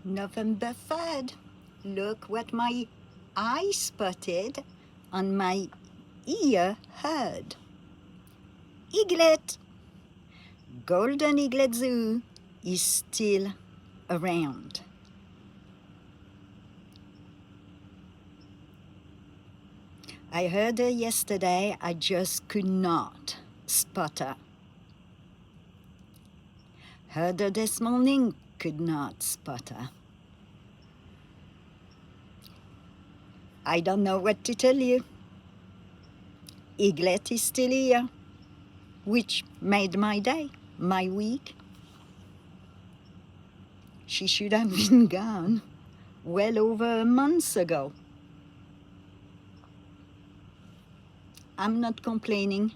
November 3rd. Look what my eye spotted on my ear heard. Eaglet! Golden Eaglet Zoo is still around. I heard her yesterday, I just could not spot her. Heard her this morning, could not spot her. I don't know what to tell you. Eaglet is still here, which made my day, my week. She should have been gone well over a month ago. I'm not complaining.